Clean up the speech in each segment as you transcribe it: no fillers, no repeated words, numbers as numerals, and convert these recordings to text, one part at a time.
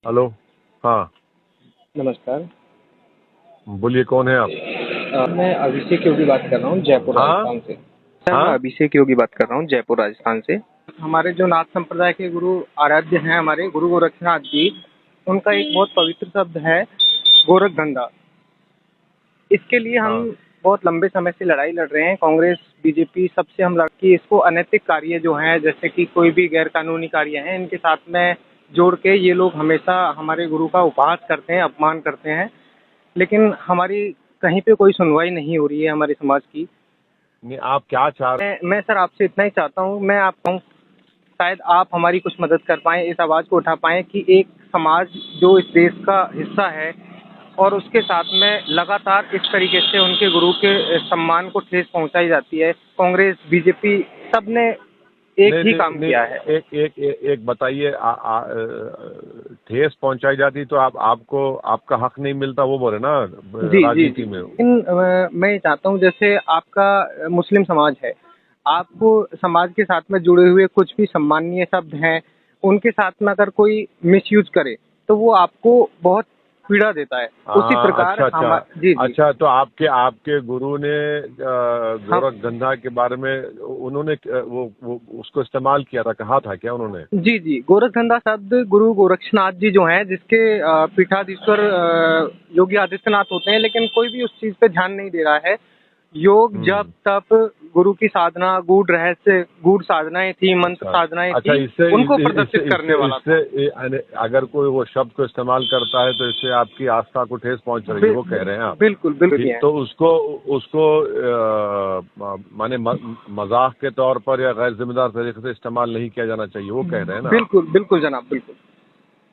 Hello. हाँ, नमस्कार। बोलिए, कौन है आप? मैं अभिषेक योगी बात कर रहा हूँ जयपुर हाँ राजस्थान से। सर मैं हाँ। अभिषेक योगी बात कर रहा हूँ जयपुर राजस्थान से। हमारे जो नाथ संप्रदाय के गुरु आराध्य हैं हमारे गुरु गोरक्षनाथ जी, उनका एक बहुत पवित्र शब्द है गोरख धंधा। इसके लिए हम हाँ बहुत लंबे समय से लड़ाई लड़ रहे हैं। कांग्रेस बीजेपी सबसे हम लड़के इसको अनैतिक कार्य जो हैं जैसे कि कोई भी गैर कानूनी कार्य हैं इनके साथ में जोड़ के ये लोग हमेशा हमारे गुरु का उपहास करते हैं, अपमान करते हैं। लेकिन हमारी कहीं पे कोई सुनवाई नहीं हो रही है हमारे समाज की। नहीं, आप क्या चाह रहे? मैं सर आपसे इतना ही चाहता हूँ, मैं आप कहूँ शायद आप हमारी कुछ मदद कर पाएँ, इस आवाज़ को उठा पाएँ कि एक समाज जो इस देश का हिस्सा है और उसके साथ में लगातार इस तरीके से उनके गुरु के सम्मान को ठेस पहुंचाई जाती है। कांग्रेस बीजेपी सब ने एक नहीं ही नहीं काम नहीं, किया है। एक बताइए। ठेस पहुंचाई जाती तो आपको आपका हक नहीं मिलता, वो बोले ना जी जी जी। राजनीति में। लेकिन मैं चाहता हूँ जैसे आपका मुस्लिम समाज है, आपको समाज के साथ में जुड़े हुए कुछ भी सम्मानीय शब्द हैं, उनके साथ में अगर कोई मिसयूज करे तो वो आपको बहुत पीड़ा देता है। उसी हाँ, प्रकार अच्छा अच्छा। जी जी। अच्छा, तो आपके गुरु ने हम गोरख धंधा के बारे में उन्होंने वो उसको इस्तेमाल किया था, कहा था क्या उन्होंने? जी जी, गोरख धंधा शब्द गुरु गोरक्षनाथ जी जो हैं जिसके पीठाधीश्वर योगी आदित्यनाथ होते हैं, लेकिन कोई भी उस चीज पे ध्यान नहीं दे रहा है। योग जप हम्म। तप गुरु की साधना गूढ़ रहस्य गूढ़ साधनाएं थी, मंत्र अच्छा साधनाएं अच्छा। थी, इससे उनको इससे प्रदर्शित इससे करने इससे, वाला था। इससे अगर कोई वो शब्द को इस्तेमाल करता है तो इससे आपकी आस्था को ठेस पहुंच रही है, वो कह रहे हैं आप? बिल्कुल बिल्कुल ठीक, है। तो उसको उसको माने मजाक के तौर पर या गैर जिम्मेदार तरीके से इस्तेमाल नहीं किया जाना चाहिए, वो कह रहे हैं ना आप? बिल्कुल बिल्कुल जनाब, बिल्कुल।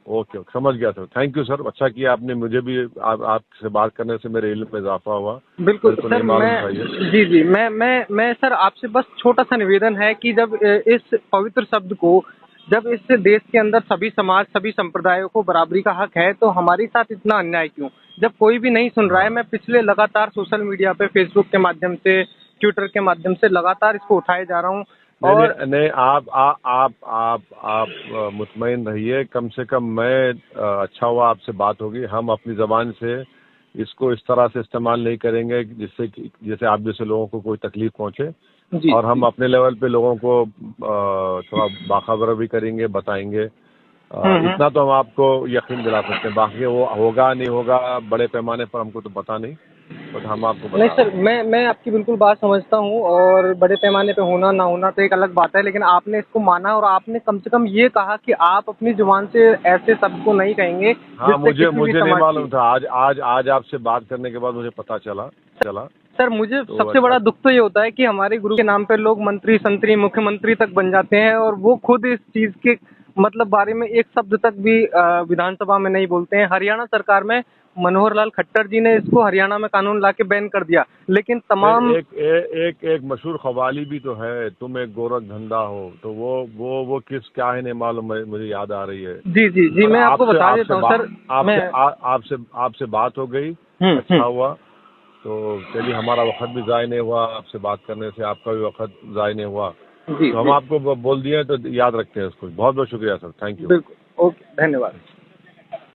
ओके, समझ गया सर। थैंक यू सर, अच्छा किया आपने, मुझे भी आपसे बात करने से मेरे इल्म में इजाफा हुआ। बिल्कुल मेरे को नहीं सर। मालूम था ये। जी जी, मैं सर आपसे बस छोटा सा निवेदन है कि जब इस पवित्र शब्द को जब इस देश के अंदर सभी समाज सभी संप्रदायों को बराबरी का हक है तो हमारे साथ इतना अन्याय क्यों? जब कोई भी नहीं सुन रहा है, हाँ, मैं पिछले लगातार सोशल मीडिया पे फेसबुक के माध्यम से ट्विटर के माध्यम से लगातार इसको उठाए जा रहा हूँ। नहीं और नहीं नहीं, आप मुतमईन रहिए। कम से कम मैं अच्छा हुआ आपसे बात होगी। हम अपनी जबान से इसको इस तरह से इस्तेमाल नहीं करेंगे जैसे आप जैसे लोगों को कोई तकलीफ पहुंचे। जी और हम जी। अपने लेवल पे लोगों को थोड़ा बाखबर भी करेंगे, बताएंगे। हम्म। इतना तो हम आपको यकीन दिला सकते हैं। बाकी वो होगा नहीं होगा बड़े पैमाने पर हमको तो पता नहीं, बट हम आपको नहीं बता रहे सर, हैं। मैं आपकी बिल्कुल बात समझता हूँ और बड़े पैमाने पे होना ना होना तो एक अलग बात है, लेकिन आपने इसको माना और आपने कम से कम ये कहा कि आप अपनी जुबान से ऐसे शब्द को नहीं कहेंगे हाँ, जिससे मुझे किसी भी मुझे नहीं समाज की। मालूम था। आज आज आज आपसे बात करने के बाद मुझे पता चला चला। सर मुझे तो सबसे बड़ा दुख तो ये होता है कि हमारे गुरु के नाम पे लोग मंत्री संतरी मुख्यमंत्री तक बन जाते हैं और वो खुद इस चीज के मतलब बारे में एक शब्द तक भी विधानसभा में नहीं बोलते हैं। हरियाणा सरकार में मनोहर लाल खट्टर जी ने इसको हरियाणा में कानून लाके बैन कर दिया, लेकिन तमाम एक मशहूर कव्वाली भी तो है, तुम एक गोरख धंधा हो, तो वो किस क्या है नहीं मालूम, मुझे याद आ रही है। जी जी जी, पर मैं आपको आपसे बता आपसे देता हूँ बा- सर। मैं आपसे आपसे आपसे बात हो गई, अच्छा हम्म। हुआ। तो चलिए, हमारा वक्त भी ज़ाय नहीं हुआ, आपसे बात करने से आपका भी वक्त ज़ाय नहीं हुआ। जी तो हम जी। आपको बोल दिए तो याद रखते हैं उसको। बहुत बहुत शुक्रिया सर, थैंक यू। बिल्कुल। ओके, धन्यवाद।